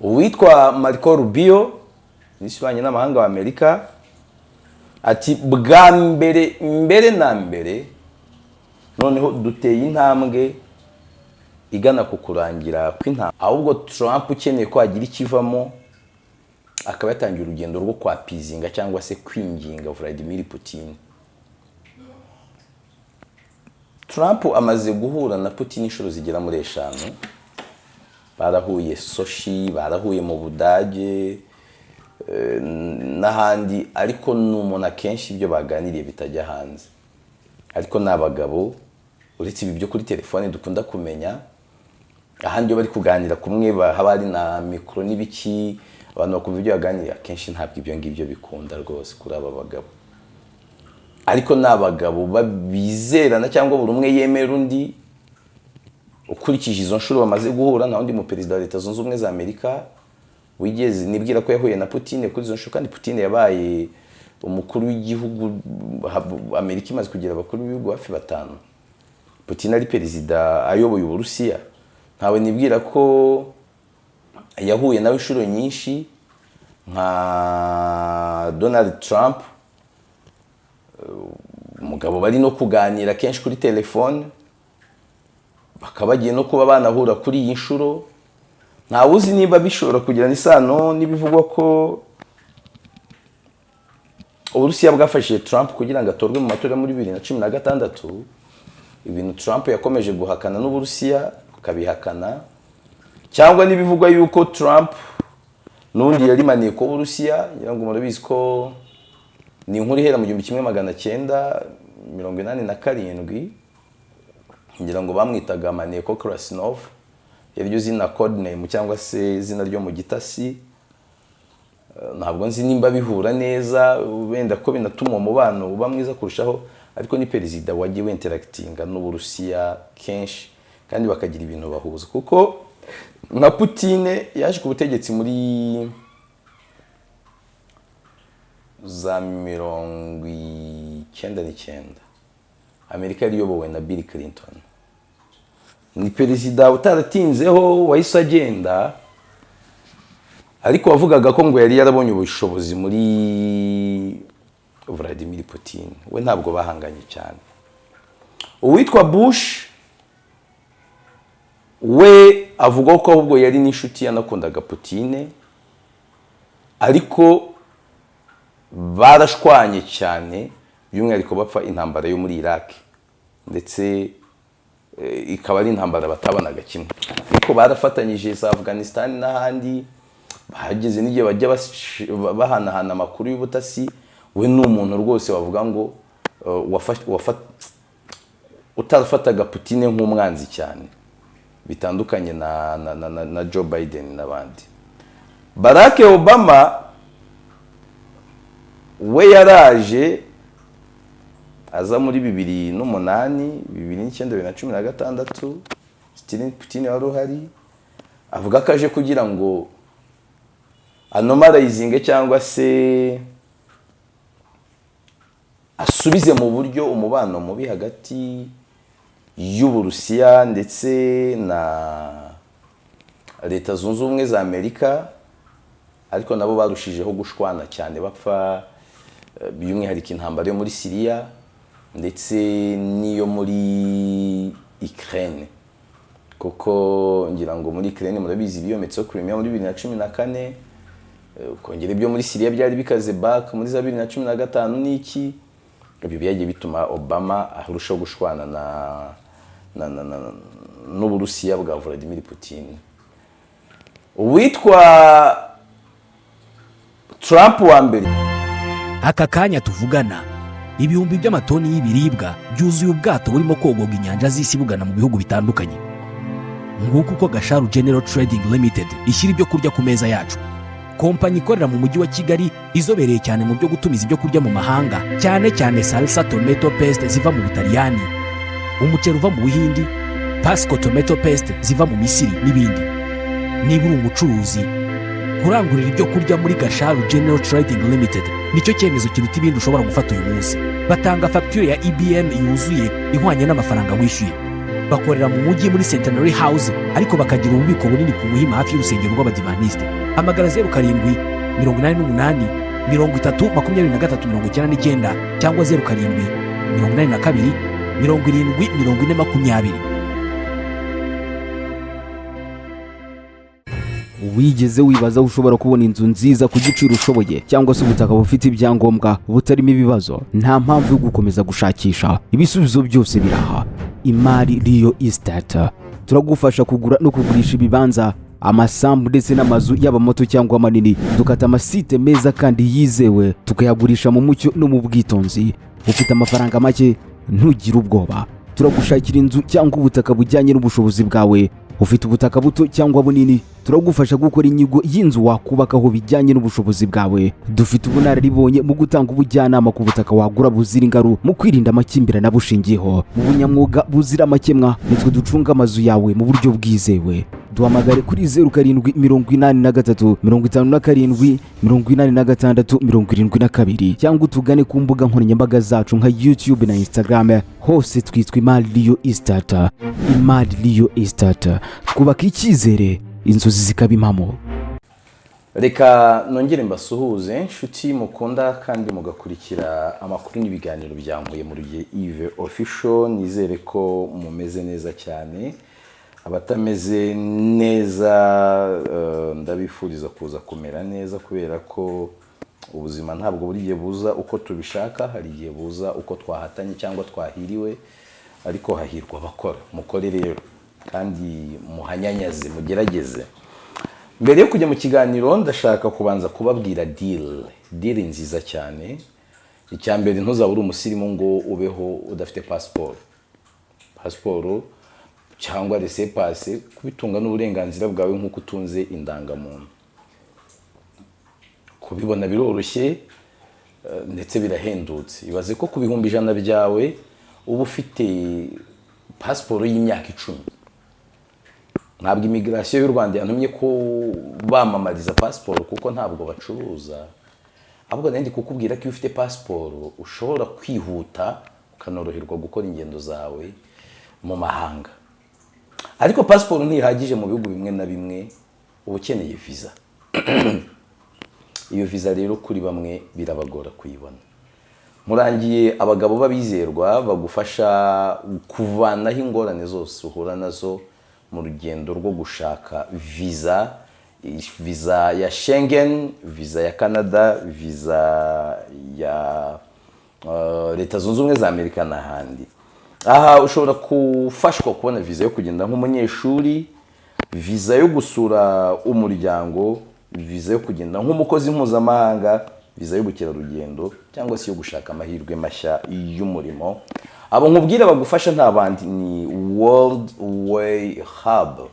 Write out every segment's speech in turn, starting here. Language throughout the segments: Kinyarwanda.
uwitwa Marco Rubio n'isibanye n'amahanga wa Amerika ati bwa mbere na mbere noneho duteye intambwe igana ku kurangira kw'intambara, ahubwo Trump ukeneye ko agira ikivamo akaba yatangiye urugendo rwo kwapizinga cyangwa se kwinginga Vladimir Putin. Trump amaze guhura na Putin inshuro zigera muri 5, barahuye Sochi, barahuye mu Budage n'ahandi, ariko n'umuntu akenshi ibyo baganiriye bitajya hanze. Ariko n'abagabo uretse ibi byo kuri telefone dukunda kumenya, ahandi bari kuganira kumwe haba ari na mikro n'ibiki, abantu bakumva ibyo baganiriye akenshi ntabwo ibyo ngibyo bikunda rwose kuri aba bagabo. Ariko n'abagabo babizerana cyangwa buri umwe yemera undi ukurikije izo nshuro bamaze guhura. Na undi mu perezida wa Leta Zunze Ubumwe za Amerika wigeze nibwira ko yahuye na Putin kuri izo nshuro, kandi Putin yabaye umukuru w'igihugu, Amerika imaze kugira abakuru b'ibihugu hafi 5. Putin ari perezida ayoboye Uburusiya, ntawe nibwira ko yahuye nawe inshuro nyinshi nka Donald Trump, umugabo bari no kuganira kenshi kuri telefone, bakabagiye no kuba banahura kuri iyi nshuro. Ntawe uzi niba bishobora kugirana isano n'ibivugwa ko Uburusiya bwafashije Trump kugira ngo atorwe mu matora muri 2016, ibintu Trump yakomeje guhakana n'Uburusiya akabihakana, cyangwa n'ibivugwa yuko Trump n'undi yari maniye ko Uburusiya, ngira ngo murabizi ko ni inkuru ihera mu 1987, ngira ngo bamwitaga Maneko Krasnov, yaryo zina code name cyangwa se izina ryo mu gitasi. Ntabwo nzi nimba bihura neza, wenda ko binatuma umubano uba mwiza kurushaho, ariko ni perezida wagiye interactinga n'Uburusiya kenshi kandi bakagira ibintu bahuza, kuko nka Putin yaje ku butegetsi muri za 1999, Amerika yari yobowe na Bill Clinton. Ni perezida utaratinzeho wahise agenda, ariko wavugaga ko ngo yari yarabonye ubushobozi muri Vladimir Putin. We ntabwo bahanganye cyane. Uwitwa Bush we avuga ko ahubwo yari n'inshuti yanakundaga Putin, ariko barashwanye cyane, by'umwihariko bapfa intambara yo muri Iraq, ndetse ikaba ari intambara batabanaga kimwe. Ariko barafatanyije za Afghanistan n'ahandi, bahageze n'igihe bajya bahanahana amakuru y'ubutasi. We ni umuntu rwose wavuga ngo utarafataga Putin nk'umwanzi cyane, bitandukanye na Joe Biden n'abandi. Barack Obama we yaraje aza muri 2008, 2009, 2016, Still Putin wari uhari, avuga ko aje kugira ngo anomalizinge cyangwa se asubize mu buryo umubano mubi hagati y'Uburusiya ndetse na Leta Zunze Ubumwe za Amerika. Ariko nabo barushijeho gushwana cyane, bapfa by'umwihariko intambara yo muri Syria ndetse n'iyo muri Ukraine, kuko ngira ngo muri Ukraine murabizi biyometseho Crimea muri 2014, kongera ibyo muri Syria byari bikaze back muri 2015 n'iki. Ibyo byagiye bituma Obama arushaho gushwana n'Uburusiya bwa Vladimir Putin. Uwitwa Trump wa mbere, aka kanya tuvugana ibihumbi by'amatoni y'ibiribwa byuzuye ubwato burimo kogoga inyanja z'isi bugana mu bihugu bitandukanye. Nguko uko Gasharu General Trading Limited ishyira ibyo kurya ku meza yacu. Kompanyi ikorera mu mujyi wa Kigali, izobereye cyane mu byo gutumiza ibyo kurya mu mahanga, cyane cyane salsa tomato paste ziva mu Butaliyani, umuceri uva mu Buhindi, Pasco tomato paste ziva mu Misiri n'ibindi. Niba uri umucuruzi, kurangurira ibyo kurya muri Gasharu General Trading Limited nicyo cyemezo kiruta ibindi ushobora gufata uyu munsi. Batanga facture ya EBM yuzuye ihwanye n'amafaranga wishyuye. bakorera mu mujyi muri Centenary House ariko bakagira ububiko bunini ku Muhima hafi y'urusengero rw'Abadivantisite. Hamagara 0788 30 23 99 cyangwa 0782 70 40 20. Wigeze wibaza ushobora kubona inzu nziza ku giciro ushoboye cyangwa se ubutaka bufite ibyangombwa butarimo ibibazo? Nta mpamvu yo gukomeza gushakisha, ibisubizo byose biraha. Imari Real Estate turagufasha kugura no kugurisha ibibanza, amasambu ndetse n'amazu yaba mato cyangwa manini. Dukata amasite meza kandi yizewe, tukayagurisha mu mucyo no mu bwitonzi. Ufite amafaranga make, ntugire ubwoba, turagushakira inzu cyangwa ubutaka bujyanye n'ubushobozi bwawe. Ufite ubutaka buto cyangwa bunini, turagufasha gukora inyigo y'inzu wakubakaho bijyanye n'ubushobozi bwawe. Dufite ubunararibonye mu gutanga ubujyanama ku butaka wagura buzira ingaru, mu kwirinda amakimbirane abushingiyeho. Mu bunyamwuga buzira amakemwa, nitwe ducunga amazu yawe mu buryo bwizewe. Duhamagare kuri 0783 57 86 72 cyangwa utugane ku mbuga nkoranyambaga zacu nka YouTube na Instagram, hose twitwa Imari Real Estate. Imari Real Estate, twubaka icyizere, inzozi zikaba impamo. Reka nongere mbasuhuze inshuti mukunda kandi mugakurikira amakuru n'ibiganiro byankuye mu Rugiye Yves Official. Nizere ko mumeze neza cyane. Abatameze neza ndabifuriza kuza kumera neza, kubera ko ubuzima ntabwo buri gihe buza uko tubishaka, hari igihe buza uko twahatanye cyangwa twahiriwe, ariko hahirwa abakora. Mukore rero kandi muhanyanyaze, mugerageze. Mbere yo kujya mu kiganiro ndashaka kubanza kubabwira deal nziza cyane. Icyambere, ntuzabure umusirimu ngo ubeho udafite passport cyangwa laissez-passer, kubitunga n'uburenganzira bwawe nk'uko utunze indangamuntu. Kubibona biroroshye ndetse birahendutse. Ibaze ko ku bihumbi 100 byawe uba ufite passport y'imyaka 10. Ntabwo immigration y'u Rwanda yantumye ko bamamariza passport kuko ntabwo bacuruza. Ahubwo nandi kukubwira ko iyo ufite passport ushobora kwihuta ukanoroherwa gukora ingendo zawe mu mahanga. Ariko passport ntihagije mu bihugu bimwe na bimwe, uba ukeneye visa. Iyo visa rero kuri bamwe birabagora kuyibona. Murangiye abagabo babizerwa bagufasha kuvanaho ingorane zose uhura nazo mu rugendo rwo gushaka visa ya Schengen, visa ya Canada, visa ya Leta Zunze Ubumwe za Amerika n'ahandi. Aha ushobora kufashwa kubona visa yo kugenda nk'umunyeshuri, visa yo gusura umuryango, visa yo kugenda nk'umukozi mpuzamahanga, visa yo bukerarugendo cyangwa se yo gushaka amahirwe mashya y'umurimo. Abo nkubwira bagufasha nta bandi ni World Way Hub.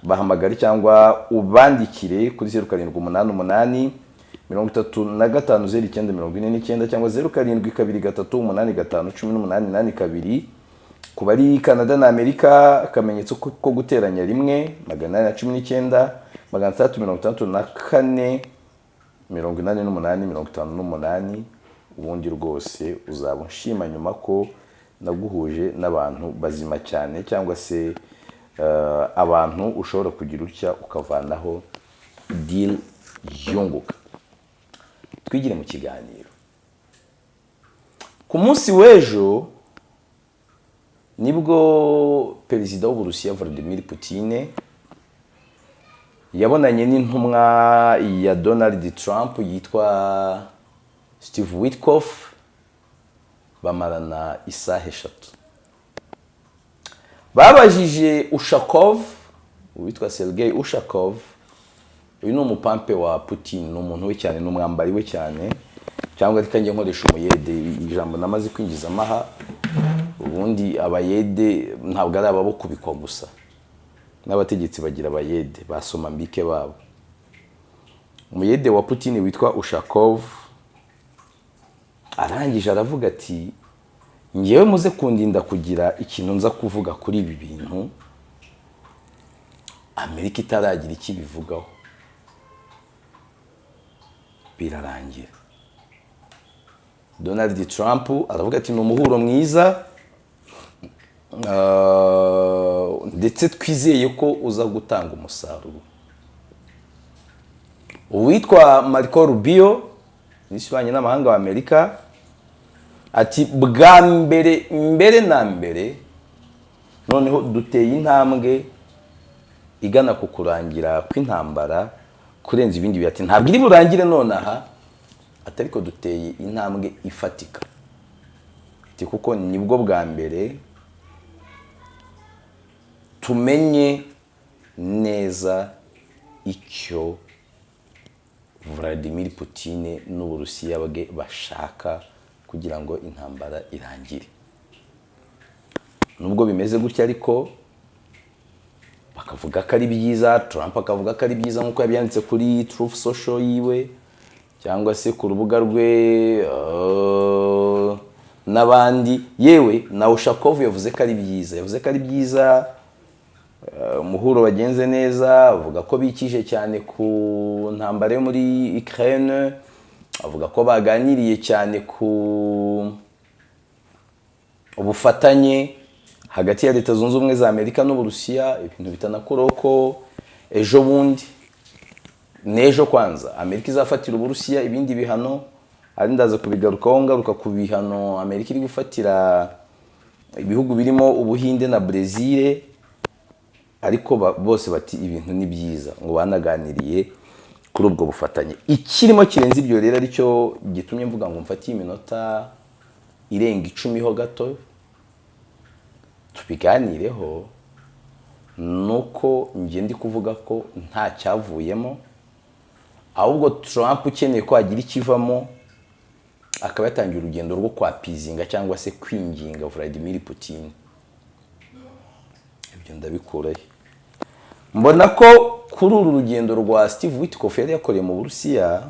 Bahamagara cyangwa ubandikire kuri 0788 350949 cyangwa 0723851882. Ku bari Canada na Amerika, akamenyetso ko guteranya rimwe 819 364 88 ubundi rwose uzaba nshima nyuma ko naguhuje n'abantu bazima cyane, cyangwa se abantu ushobora kugira utya ukavanaho deal yunguka. Twigire mu kiganiro. Ku munsi w'ejo nibwo perezida w'Uburusiya Vladimir Putin yabonanye n'intumwa ya Donald Trump yitwa Steve Witkoff, bamarana isaha 3. Babajije Ushakov, witwa Sergei Ushakov, uyu ni umupampe wa Putin, n'umuntu we cyane, n'umwambari we cyane, cyangwa rikanje nkoresha umuyede, ijambo namaze kwinjiza amaha. Ubundi abayede ntabwo ari ababo kubikwa gusa, n'abategetsi bagira abayede basoma mbike babo. Umuyede wa Putin witwa Ushakov arangije aravuga ati, ngewe muze kundinda kugira ikintu nza kuvuga kuri ibi bintu Amerika itaragira ikibivugaho. Birarangira. Donald Trump aravuga ati, ni umuhuro mwiza, ndetse twizeye ko uza gutanga umusaruro. Uwitwa Marco Rubio n'ishyiranye n'amahanga wa Amerika ati bwa mbere na mbere noneho duteye intambwe igana ku kurangira kw'intambara kurenza ibindi byati ntabwo iri burangire nonaha atari ko duteye intambwe ifatika ati kuko nibwo bwa mbere tumenye neza icyo Vladimir Putin n'Uburusiya bwe bashaka kugira ngo intambara irangire. Nubwo bimeze gutya ariko bakavuga ko ari byiza, Trump akavuga ko ari byiza nk'uko yabyanditse kuri Truth Social yiwe cyangwa se ku rubuga rwe n'abandi, yewe na Ushakov yavuze ko ari byiza, yavuze ko ari byiza. Umuhuro wagenze neza, avuga ko bikije cyane ku ntambara yo muri Ukraine, avuga ko baganiriye cyane ku ubufatanye hagati ya Leta Zunze Ubumwe za Amerika n'Uburusiya, ibintu bitanakuraho ko ejo bundi n'ejo kwanza Amerika izafatira Uburusiya ibindi bihano, ari ndaza kubigarukaho ngaruka ku bihano Amerika iri gufatira ibihugu birimo Ubuhinde na Brazil, ariko bose bati ibintu ni byiza ngo banaganiriye kuri ubwo bufatanye. Ikirimo kirenze ibyo rero aricyo gitumye mvuga ngo mfatiye iminota irenga 10 ho gato tubiganireho, nuko ngiye ndi kuvuga ko nta cyavuyemo, ahubwo Trump ukeneye ko agira ikivamo akaba yatangiye urugendo rwo kwapizinga cyangwa se kwinginga Vladimir Putin. Ibyo ndabikurayo. Mbona ko kuri uru rugendo rwa Steve Witkoff yari yakoreye mu Burusiya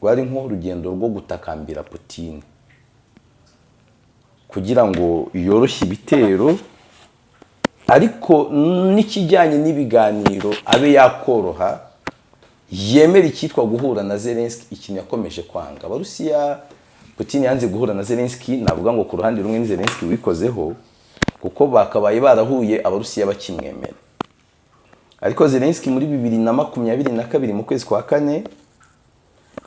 rwari nk'urugendo rwo gutakambira Putin kugira ngo yoroshye ibitero, ariko n'ikijyanye n'ibiganiro abe yakoroha, yemera icyitwa guhura na Zelensky, ikintu yakomeje kwanga. Abarusiya Putin yanze guhura na Zelensky, navuga ngo ku ruhande rumwe ni Zelensky wikozeho kuko bakabaye barahuye Abarusiya bakimwemera. Ariko Zelensky muri 2022 mu kwezi kwa kane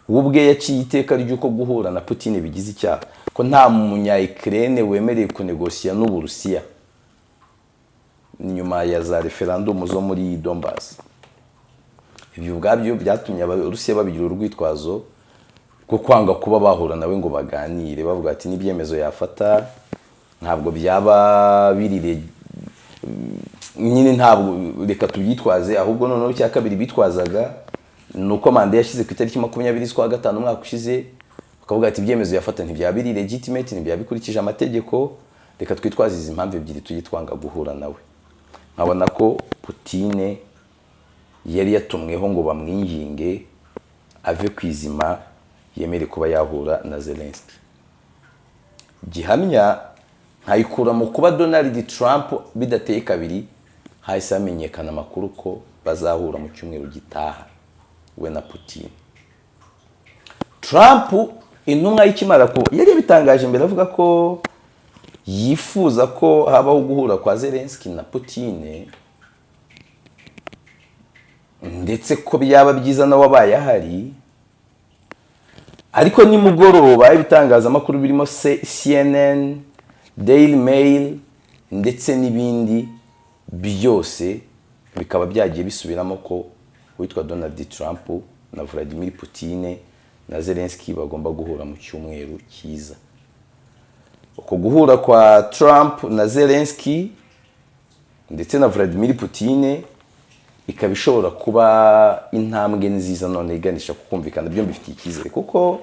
ubwe yaciye iteka ry'uko guhura na Putin bigize icyaha, ko nta munya Ukraine wemereye kunegosiya n'Uburusiya nyuma ya za referendum zo muri Donbass. Ibyo ubwabyo byatumye Abarusiya babigira urwitwazo ko kwanga kuba bahura nawe ngo baganire, bavuga ati n'ibyemezo yafata ntabwo byaba birire nyine, ntabwo reka tubyitwaze, ahubwo noneho cya kabiri bitwazaga nuko manda yashize ku itariki 20 z'ukwa gatanu umwaka ushize, bakavuga ati ibyemezo yafata ntibyabiri legitimate, ntibyabikurikije amategeko, reka twitwaze izi mpamvu ebyiri tuyitwanga guhura nawe. Nkabona ko Putin yari yatumweho ngo bamwinginge ave kwizima yemere kuba yahura na Zelensky. Gihamya nkayikura mu kuba Donald Trump bidateye kabiri hahise hamenyekana amakuru ko bazahura mu cyumweru gitaha we na Putin. Trump intumwa y'ikimara ko yari bitangaje mbere avuga ko yifuza ko habaho guhura kwa Zelensky na Putin, ndetse ko byaba byiza na wabaye ahari. Ariko ni mugoroba ibitangazamakuru birimo CNN, Daily Mail ndetse n'ibindi byose bikaba byagiye bisubiramo ko witwa Donald Trump na Vladimir Putin na Zelensky bagomba guhura mu cyumweru cyiza. Uko guhura kwa Trump na Zelensky ndetse na Vladimir Putin ikaba ishobora kuba intambwe nziza none iganisha kukumvikana, byo mbifitiye icyizere kuko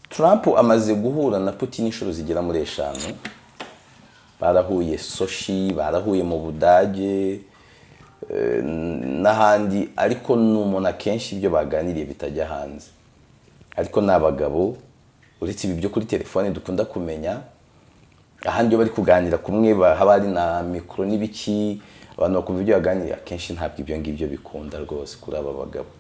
Trump amaze guhura na Putin inshuro zigera muri 5. Barahuye Sochi, barahuye mu Budage n'ahandi, ariko n'umuntu akenshi ibyo baganiriye bitajya hanze. Ariko n'abagabo uretse ibi byo kuri telefone dukunda kumenya, ahandi bari kuganira kumwe haba ari na mikro n'ibiki, abantu bakumva ibyo baganiriye akenshi ntabwo ibyo ngibyo bikunda rwose kuri aba bagabo.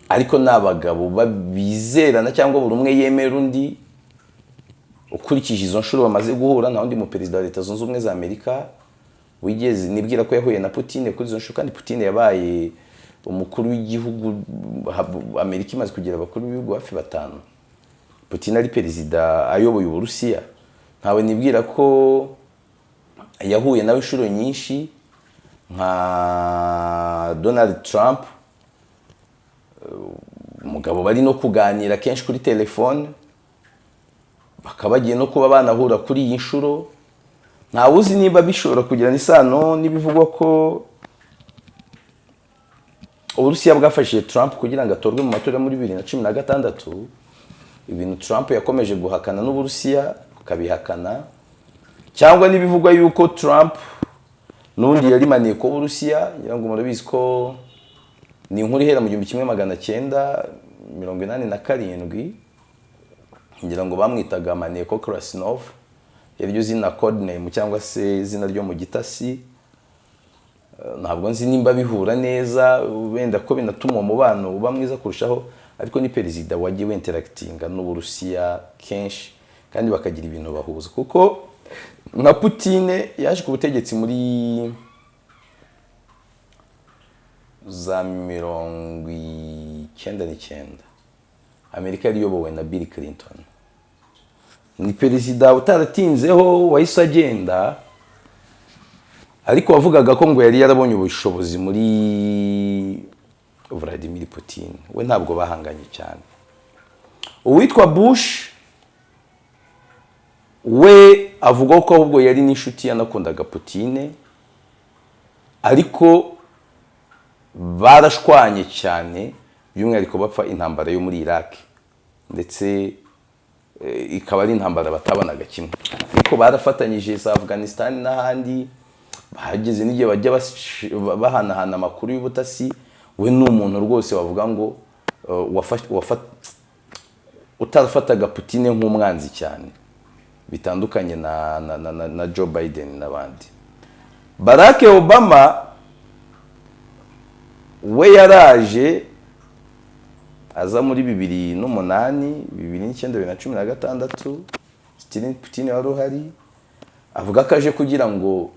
ariko n'abagabo babizerana cyangwa buri umwe yemera undi. Ukurikije izo nshuro bamaze guhura, nta wundi mu perezida wa Leta Zunze Ubumwe za Amerika wigeze nibwira ko yahuye na Putin kuri izo nshuro, kandi Putin yabaye umukuru w'igihugu, Amerika imaze kugira abakuru b'ibihugu hafi 5. Putin ari perezida ayoboye Uburusiya, ntawe nibwira ko yahuye nawe inshuro nyinshi nka Donald Trump, umugabo bari no kuganira kenshi kuri telefone, bakaba bagiye no kuba banahura kuri iyi nshuro. Ntawe uzi niba bishobora kugirana isano n'ibivugwa ko Uburusiya bwafashije Trump kugira ngo atorwe mu matora muri 2016. Ibintu Trump yakomeje guhakana n'Uburusiya ukabihakana, cyangwa n'ibivugwa yuko Trump n'undi yari maneko Uburusiya, ngo murabizi ko ni inkuru ihera mu 1987 ngira ngo bamwitaga Maneko Krasinov, yari ryo zina code name cyangwa se izina ryo mu gitasi. Ntabwo nzi nimba bihura neza, wenda ko binatuma umubano uba mwiza kurushaho, ariko ni perezida wagiye interactinga n'Uburusiya kenshi kandi bakagira ibintu bahuza, kuko nka Putin yaje ku butegetsi muri za 1999. Amerika yari iyobowe na Bill Clinton. Ni perezida utaratinzeho wahise agenda, ariko wavugaga ko ngo yari yarabonye ubushobozi muri Vladimir Putin. We ntabwo bahanganye cyane. Uwitwa Bush we avuga ko ahubwo yari n'inshuti yanakundaga Putin, ariko barashwanye cyane, by'umwihariko bapfa intambara yo muri Iraq, ndetse ikaba ari intambara batabanaga kimwe, ariko barafatanyije za Afghanistan n'ahandi. Bahageze n'igihe bajya bahanahana amakuru y'ubutasi. We ni umuntu rwose wavuga ngo utarafataga Putin nk'umwanzi cyane, bitandukanye na Joe Biden n'abandi. Barack Obama we yaraje aza muri 2008, 2009, 2016. Still Putin wari uhari, avuga ko aje kugira ngo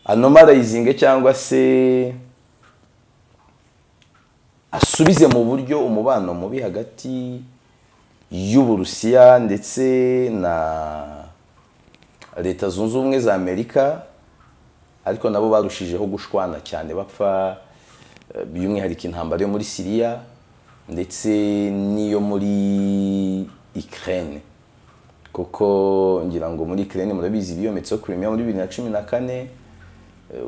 anomalizinge cyangwa se asubize mu buryo umubano mubi hagati y'Uburusiya ndetse na Leta Zunze Ubumwe za Amerika, ariko nabo barushijeho gushwana cyane, bapfa by'umwihariko intambara yo muri Syria ndetse n'iyo muri Ukraine, kuko ngira ngo muri Ukraine murabizi biyometse kuri Crimea muri 2014,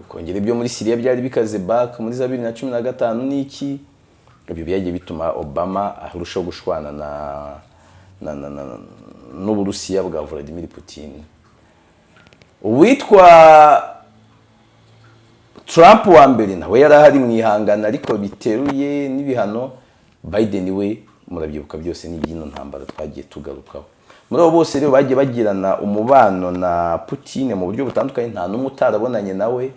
kongera ibyo muri Syria byari bikaze back muri za 2015 n'iki. Ibyo byagiye bituma Obama arushaho gushwana n'Uburusiya bwa Vladimir Putin. Uwitwa Trump wa mbere nawe yarahari mwihangana, ariko biteruye n'ibihano. Biden we murabyibuka byose n'ibyino ntambara twagiye tugarukaho. Muri abo bose rero bagiye bagirana umubano na Putin mu buryo butandukanye, nta numwe utarabonanye nawe,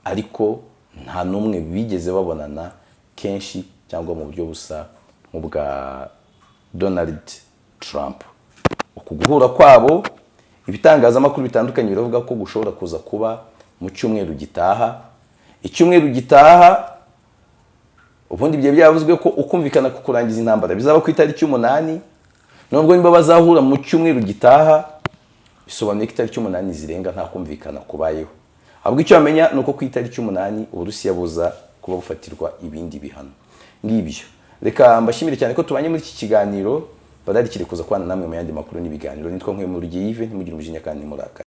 ariko nta numwe bigeze babonana kenshi cyangwa mu buryo busa nk'ubwa Donald Trump. Uku guhura kwabo, ibitangazamakuru bitandukanye biravuga ko gushobora kuza kuba mu cyumweru gitaha. Icyumweru gitaha ubundi bye byavuzwe ko ukumvikana ku kurangiza intambara bizaba ku itariki 8. Nubwo nimba bazahura mu cyumweru gitaha, bisobanuye ko itariki 8 zirenga nta kumvikana kubayeho. Ahubwo icyo amenya nuko ku itariki 8 Uburusiya buza kuba bufatirwa ibindi bihano ngibyo. Reka mbashimire cyane ko tubanye muri iki kiganiro, badarikire kuza kwana namwe mu yandi makuru n'ibiganiro. Nitwa Nkwe mu Rugiye Yves, ntimugire umujinya kandi muraka.